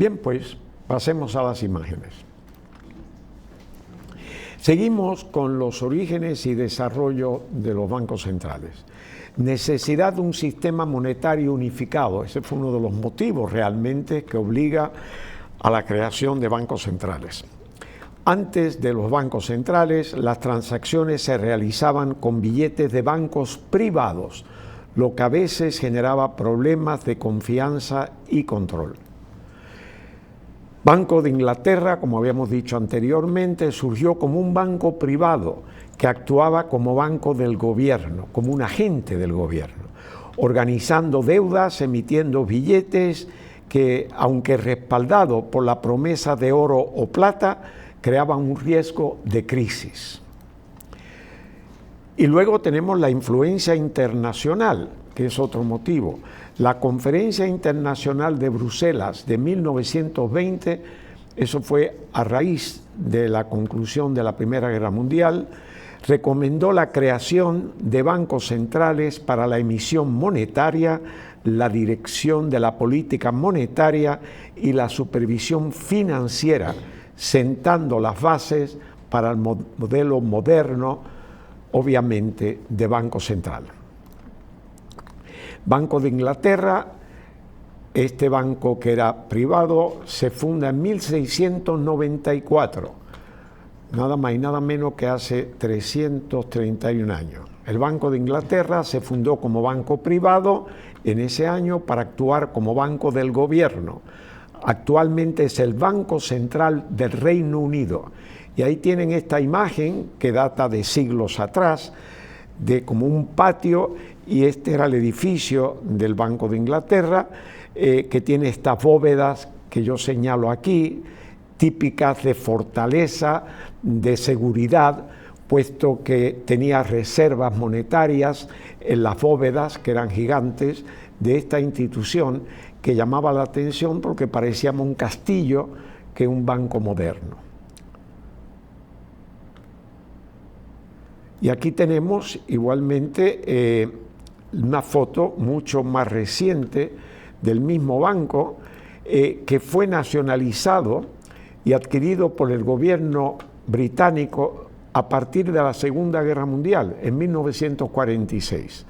Bien, pues pasemos a las imágenes. Seguimos con los orígenes y desarrollo de los bancos centrales. Necesidad de un sistema monetario unificado. Ese fue uno de los motivos realmente que obliga a la creación de bancos centrales. Antes de los bancos centrales, las transacciones se realizaban con billetes de bancos privados, lo que a veces generaba problemas de confianza y control. Banco de Inglaterra, como habíamos dicho anteriormente, surgió como un banco privado que actuaba como banco del gobierno, como un agente del gobierno, organizando deudas, emitiendo billetes que, aunque respaldado por la promesa de oro o plata, creaban un riesgo de crisis. Y luego tenemos la influencia internacional, que es otro motivo. La Conferencia Internacional de Bruselas de 1920, eso fue a raíz de la conclusión de la Primera Guerra Mundial, recomendó la creación de bancos centrales para la emisión monetaria, la dirección de la política monetaria y la supervisión financiera, sentando las bases para el modelo moderno, obviamente, de Banco Central. Banco de Inglaterra, este banco que era privado, se funda en 1694, nada más y nada menos que hace 331 años. El Banco de Inglaterra se fundó como banco privado en ese año para actuar como banco del gobierno. Actualmente es el Banco Central del Reino Unido. Y ahí tienen esta imagen que data de siglos atrás, de como un patio, y este era el edificio del Banco de Inglaterra, que tiene estas bóvedas que yo señalo aquí, típicas de fortaleza, de seguridad, puesto que tenía reservas monetarias en las bóvedas, que eran gigantes, de esta institución, que llamaba la atención porque parecía más un castillo que un banco moderno. Y aquí tenemos igualmente una foto mucho más reciente del mismo banco que fue nacionalizado y adquirido por el gobierno británico a partir de la Segunda Guerra Mundial, en 1946.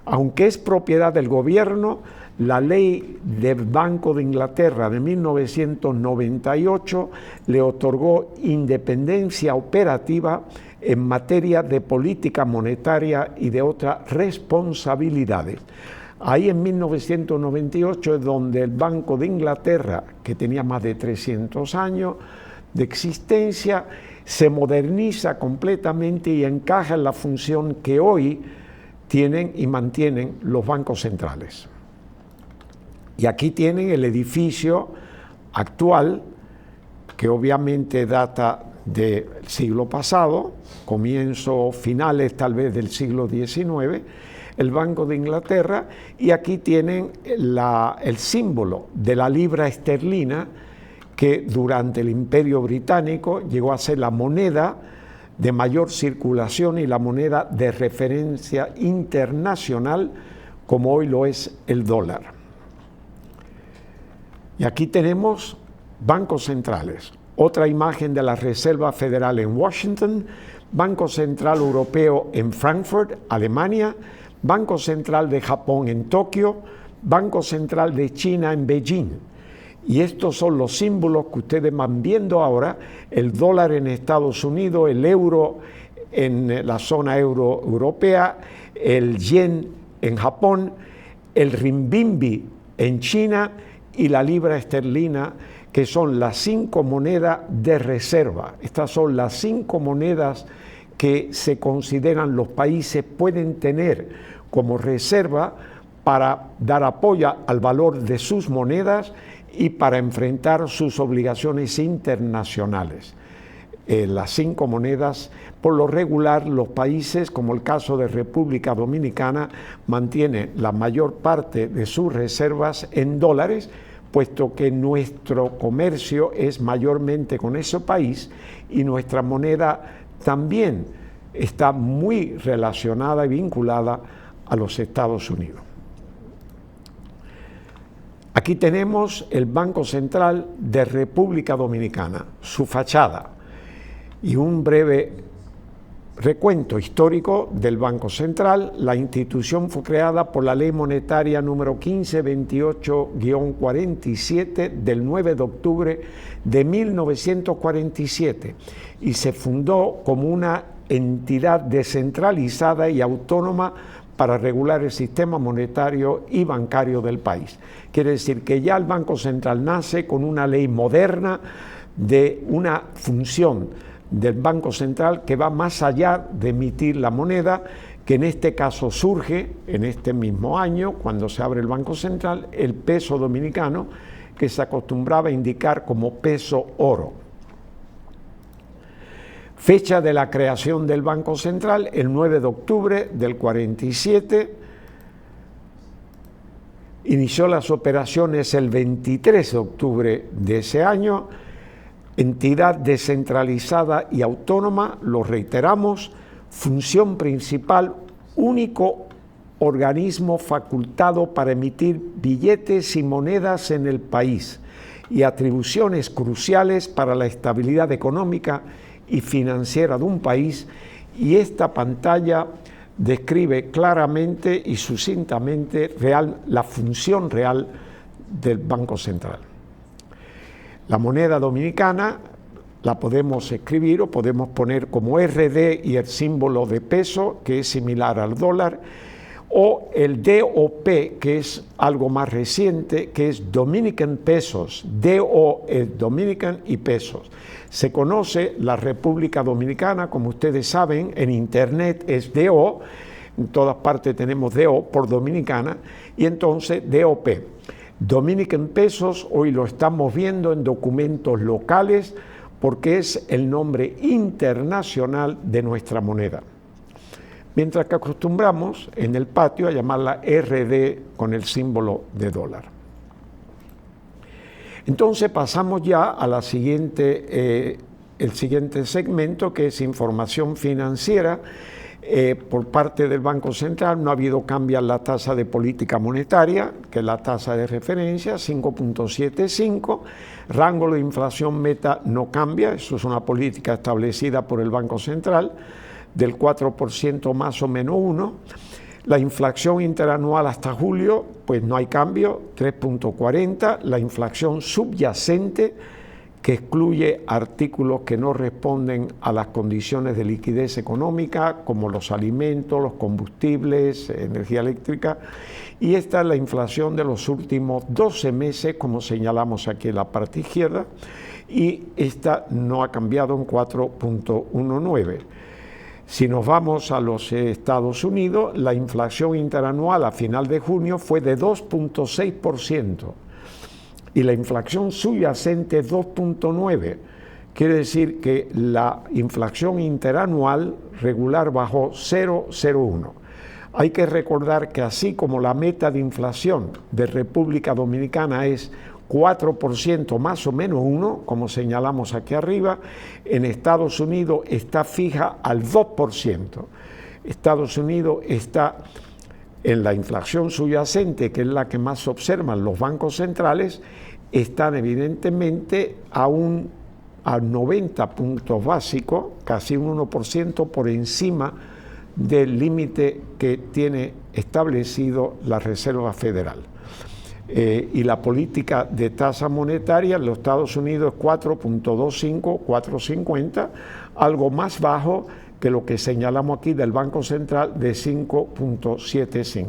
Aunque es propiedad del gobierno, la ley del Banco de Inglaterra de 1998 le otorgó independencia operativa en materia de política monetaria y de otras responsabilidades. Ahí en 1998 es donde el Banco de Inglaterra, que tenía más de 300 años de existencia, se moderniza completamente y encaja en la función que hoy tienen y mantienen los bancos centrales. Y aquí tienen el edificio actual, que obviamente data del siglo pasado, finales tal vez del siglo XIX, el Banco de Inglaterra, y aquí tienen el símbolo de la libra esterlina, que durante el Imperio Británico llegó a ser la moneda de mayor circulación y la moneda de referencia internacional, como hoy lo es el dólar. Y aquí tenemos bancos centrales. Otra imagen de la Reserva Federal en Washington, Banco Central Europeo en Frankfurt, Alemania, Banco Central de Japón en Tokio, Banco Central de China en Beijing. Y estos son los símbolos que ustedes van viendo ahora: el dólar en Estados Unidos, el euro en la zona euro europea, el yen en Japón, el renminbi en China y la libra esterlina, que son las 5 monedas de reserva. Estas son las 5 monedas que se consideran los países pueden tener como reserva para dar apoyo al valor de sus monedas y para enfrentar sus obligaciones internacionales. Las 5 monedas, por lo regular, los países, como el caso de República Dominicana, mantienen la mayor parte de sus reservas en dólares, puesto que nuestro comercio es mayormente con ese país y nuestra moneda también está muy relacionada y vinculada a los Estados Unidos. Aquí tenemos el Banco Central de República Dominicana, su fachada y un breve recuento histórico del Banco Central. La institución fue creada por la Ley Monetaria número 1528-47 del 9 de octubre de 1947 y se fundó como una entidad descentralizada y autónoma para regular el sistema monetario y bancario del país. Quiere decir que ya el Banco Central nace con una ley moderna de una función del Banco Central que va más allá de emitir la moneda, que en este caso surge en este mismo año, cuando se abre el Banco Central, el peso dominicano, que se acostumbraba a indicar como peso oro. Fecha de la creación del Banco Central, el 9 de octubre del 47. Inició las operaciones el 23 de octubre de ese año. Entidad descentralizada y autónoma, lo reiteramos, función principal, único organismo facultado para emitir billetes y monedas en el país y atribuciones cruciales para la estabilidad económica y financiera de un país, y esta pantalla describe claramente y sucintamente la función real del Banco Central. La moneda dominicana la podemos escribir o podemos poner como RD y el símbolo de peso, que es similar al dólar, o el DOP, que es algo más reciente, que es Dominican Pesos. DO es Dominican y pesos. Se conoce la República Dominicana, como ustedes saben, en Internet es DO, en todas partes tenemos DO por Dominicana, y entonces DOP. Dominican Pesos hoy lo estamos viendo en documentos locales porque es el nombre internacional de nuestra moneda. Mientras que acostumbramos en el patio a llamarla RD con el símbolo de dólar. Entonces pasamos ya a el siguiente segmento, que es información financiera. Por parte del Banco Central no ha habido cambio en la tasa de política monetaria, que es la tasa de referencia, 5.75. Rango de inflación meta no cambia, eso es una política establecida por el Banco Central, del 4% más o menos 1. La inflación interanual hasta julio, pues no hay cambio, 3.40. La inflación subyacente, que excluye artículos que no responden a las condiciones de liquidez económica, como los alimentos, los combustibles, energía eléctrica. Y esta es la inflación de los últimos 12 meses, como señalamos aquí en la parte izquierda, y esta no ha cambiado en 4.19. Si nos vamos a los Estados Unidos, la inflación interanual a final de junio fue de 2.6%. y la inflación subyacente es 2.9. Quiere decir que la inflación interanual regular bajó 0,01. Hay que recordar que así como la meta de inflación de República Dominicana es 4% más o menos 1, como señalamos aquí arriba, en Estados Unidos está fija al 2%. Estados Unidos está en la inflación subyacente, que es la que más observan los bancos centrales, están evidentemente a 90 puntos básicos, casi un 1% por encima del límite que tiene establecido la Reserva Federal. Y la política de tasa monetaria en los Estados Unidos es 4.25, 4.50, algo más bajo que lo que señalamos aquí del Banco Central de 5.75.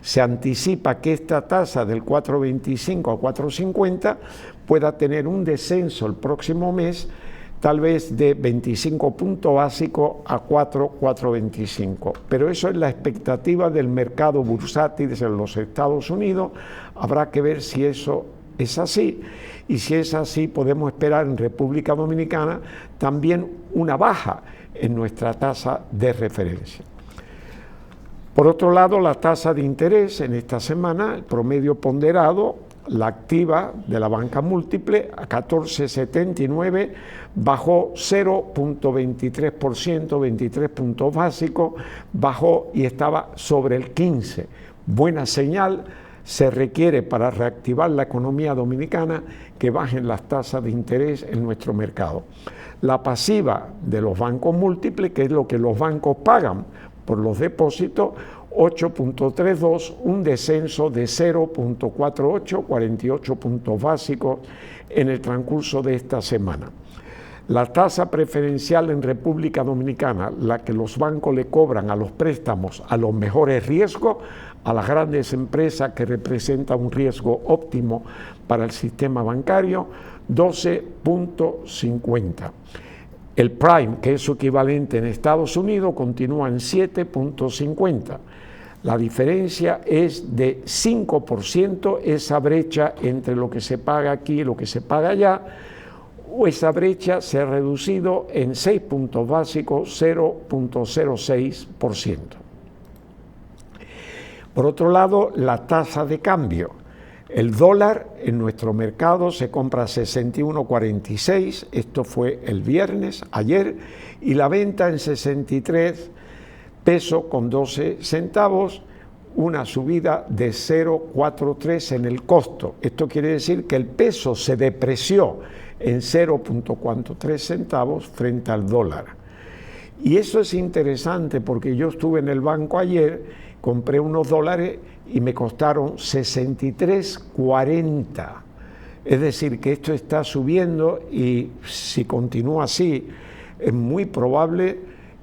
Se anticipa que esta tasa del 4.25 a 4.50 pueda tener un descenso el próximo mes, tal vez de 25 puntos básicos a 4.25. Pero eso es la expectativa del mercado bursátil de los Estados Unidos. Habrá que ver si eso es así, y si es así podemos esperar en República Dominicana también una baja en nuestra tasa de referencia. Por otro lado, la tasa de interés en esta semana, el promedio ponderado, la activa de la banca múltiple a 14.79, bajó 0.23%, 23 puntos básicos, bajó y estaba sobre el 15. Buena señal, se requiere para reactivar la economía dominicana que bajen las tasas de interés en nuestro mercado. La pasiva de los bancos múltiples, que es lo que los bancos pagan por los depósitos, 8.32, un descenso de 0.48, 48 puntos básicos en el transcurso de esta semana. La tasa preferencial en República Dominicana, la que los bancos le cobran a los préstamos a los mejores riesgos, a las grandes empresas que representan un riesgo óptimo para el sistema bancario, 12.50. El prime, que es su equivalente en Estados Unidos, continúa en 7.50. La diferencia es de 5%, esa brecha entre lo que se paga aquí y lo que se paga allá, o esa brecha se ha reducido en 6 puntos básicos, 0.06%. Por otro lado, la tasa de cambio. El dólar en nuestro mercado se compra a 61.46, esto fue el viernes, ayer, y la venta en 63 pesos con 12 centavos, una subida de 0.43 en el costo. Esto quiere decir que el peso se depreció en 0.43 centavos frente al dólar. Y eso es interesante porque yo estuve en el banco ayer, compré unos dólares y me costaron 63.40. Es decir, que esto está subiendo y si continúa así, es muy probable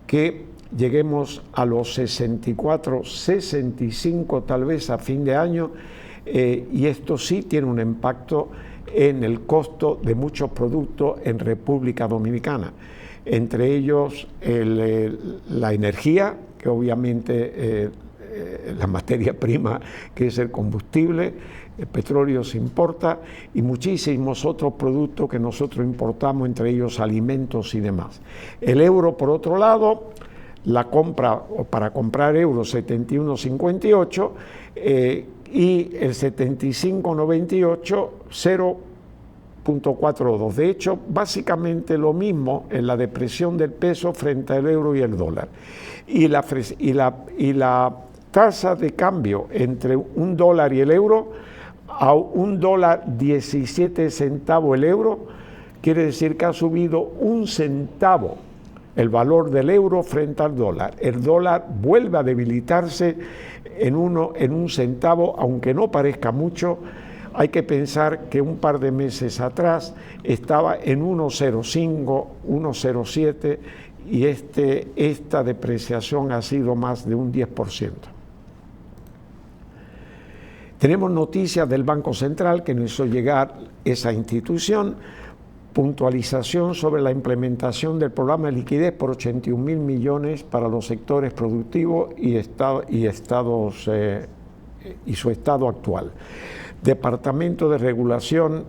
que lleguemos a los 64, 65 tal vez a fin de año, y esto sí tiene un impacto en el costo de muchos productos en República Dominicana, entre ellos la energía, que obviamente la materia prima que es el combustible, el petróleo se importa y muchísimos otros productos que nosotros importamos, entre ellos alimentos y demás. El euro, por otro lado, la compra, o para comprar euros, 71.58 y el 75.98, 0.42. De hecho, básicamente lo mismo en la depresión del peso frente al euro y el dólar. Y la tasa de cambio entre un dólar y el euro, a $1.17 el euro, quiere decir que ha subido 1 centavo el valor del euro frente al dólar. El dólar vuelve a debilitarse en 1 centavo, aunque no parezca mucho. Hay que pensar que un par de meses atrás estaba en 1.05, 1.07 y esta depreciación ha sido más de un 10%. Tenemos noticias del Banco Central que nos hizo llegar esa institución, puntualización sobre la implementación del programa de liquidez por 81.000 millones para los sectores productivos y su estado actual. Departamento de Regulación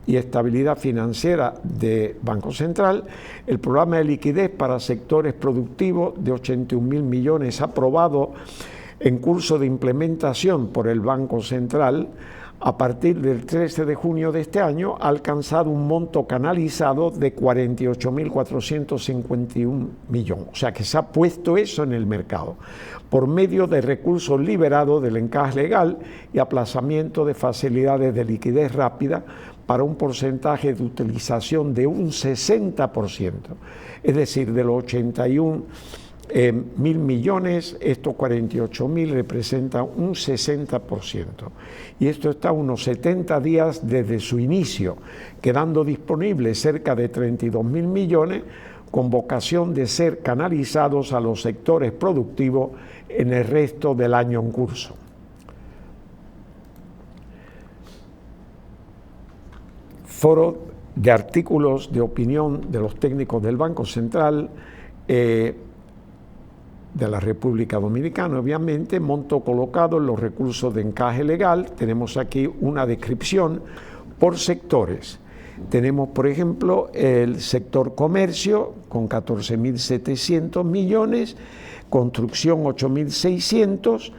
y Estabilidad Financiera de Banco Central, el programa de liquidez para sectores productivos de 81.000 millones aprobado en curso de implementación por el Banco Central a partir del 13 de junio de este año ha alcanzado un monto canalizado de 48.451 millones. O sea que se ha puesto eso en el mercado por medio de recursos liberados del encaje legal y aplazamiento de facilidades de liquidez rápida para un porcentaje de utilización de un 60%. Es decir, de los 81.000 millones, estos 48.000 representan un 60%. Y esto está a unos 70 días desde su inicio, quedando disponibles cerca de 32.000 millones con vocación de ser canalizados a los sectores productivos en el resto del año en curso. Foro de artículos de opinión de los técnicos del Banco Central de la República Dominicana, obviamente, monto colocado en los recursos de encaje legal. Tenemos aquí una descripción por sectores. Tenemos, por ejemplo, el sector comercio con 14.700 millones, construcción 8.600,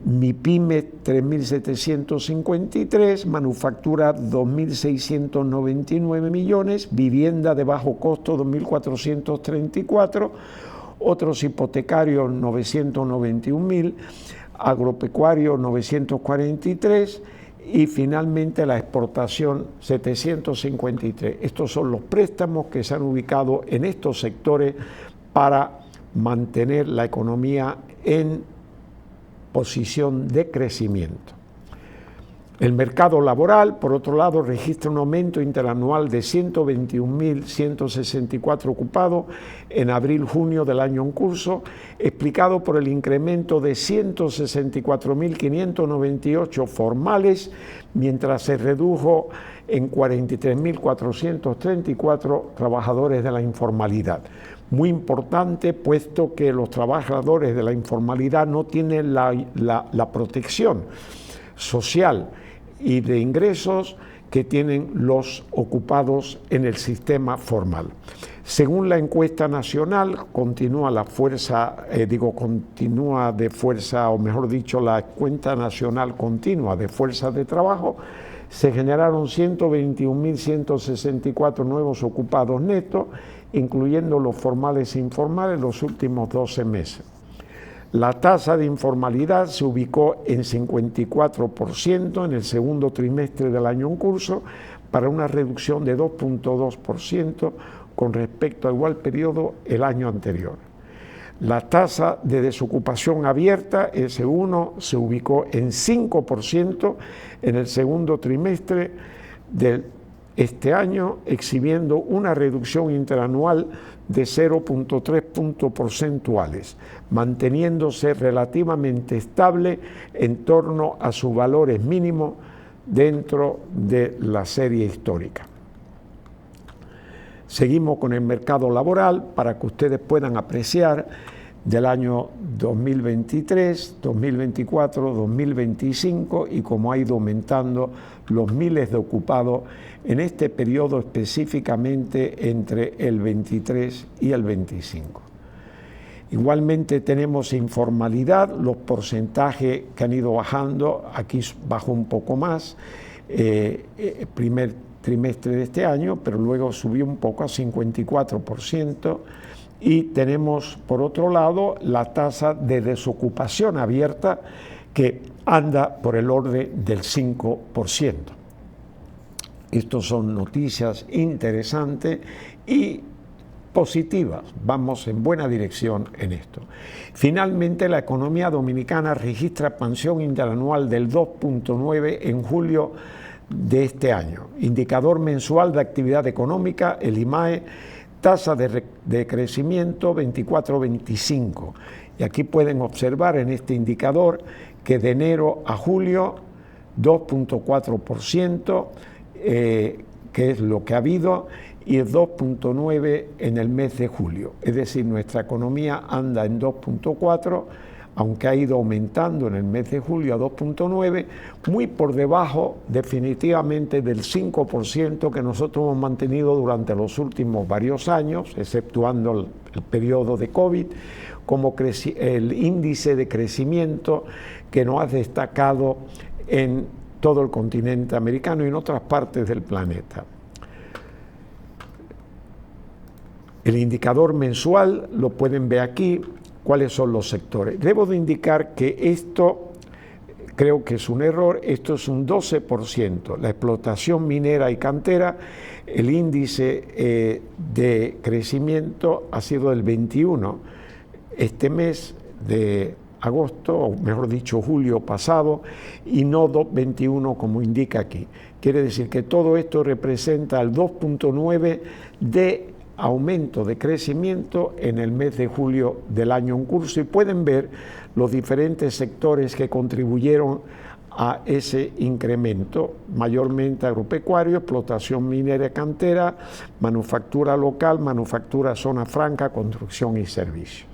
MIPYME 3.753, manufactura 2.699 millones, vivienda de bajo costo 2.434, otros hipotecarios 991.000, agropecuario 943 y finalmente la exportación 753. Estos son los préstamos que se han ubicado en estos sectores para mantener la economía en posición de crecimiento. El mercado laboral, por otro lado, registra un aumento interanual de 121.164 ocupados en abril-junio del año en curso, explicado por el incremento de 164.598 formales, mientras se redujo en 43.434 trabajadores de la informalidad. Muy importante, puesto que los trabajadores de la informalidad no tienen la protección social y de ingresos que tienen los ocupados en el sistema formal. Según la encuesta nacional, continúa la cuenta nacional continua de fuerzas de trabajo, se generaron 121.164 nuevos ocupados netos, incluyendo los formales e informales, en los últimos 12 meses. La tasa de informalidad se ubicó en 54% en el segundo trimestre del año en curso, para una reducción de 2.2% con respecto al igual periodo el año anterior. La tasa de desocupación abierta, S1, se ubicó en 5% en el segundo trimestre de este año, exhibiendo una reducción interanual de 0.3 puntos porcentuales, manteniéndose relativamente estable en torno a sus valores mínimos dentro de la serie histórica. Seguimos con el mercado laboral para que ustedes puedan apreciar del año 2023, 2024, 2025 y cómo ha ido aumentando los miles de ocupados en este periodo, específicamente entre el 23 y el 25. Igualmente tenemos informalidad, los porcentajes que han ido bajando, aquí bajó un poco más, primer trimestre de este año, pero luego subió un poco a 54%. Y tenemos, por otro lado, la tasa de desocupación abierta, que anda por el orden del 5%. Estas son noticias interesantes y positivas. Vamos en buena dirección en esto. Finalmente, la economía dominicana registra expansión interanual del 2.9 en julio de este año. Indicador mensual de actividad económica, el IMAE, tasa de crecimiento 24-25. Y aquí pueden observar en este indicador que de enero a julio 2.4%, que es lo que ha habido, y el 2.9% en el mes de julio. Es decir, nuestra economía anda en 2.4%, aunque ha ido aumentando en el mes de julio a 2.9%, muy por debajo definitivamente del 5% que nosotros hemos mantenido durante los últimos varios años, exceptuando el periodo de COVID, como el índice de crecimiento que nos ha destacado en todo el continente americano y en otras partes del planeta. El indicador mensual lo pueden ver aquí. ¿Cuáles son los sectores? Debo de indicar que esto, creo que es un error, esto es un 12%. La explotación minera y cantera, el índice de crecimiento ha sido del 21%. Este mes de agosto, o mejor dicho, julio pasado, y no 21% como indica aquí. Quiere decir que todo esto representa el 2.9% de aumento de crecimiento en el mes de julio del año en curso, y pueden ver los diferentes sectores que contribuyeron a ese incremento, mayormente agropecuario, explotación minera y cantera, manufactura local, manufactura zona franca, construcción y servicios.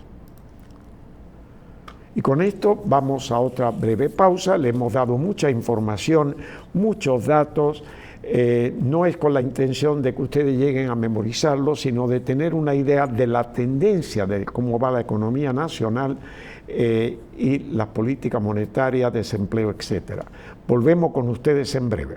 Y con esto vamos a otra breve pausa. Le hemos dado mucha información, muchos datos. No es con la intención de que ustedes lleguen a memorizarlo, sino de tener una idea de la tendencia de cómo va la economía nacional y la política monetaria, desempleo, etcétera. Volvemos con ustedes en breve.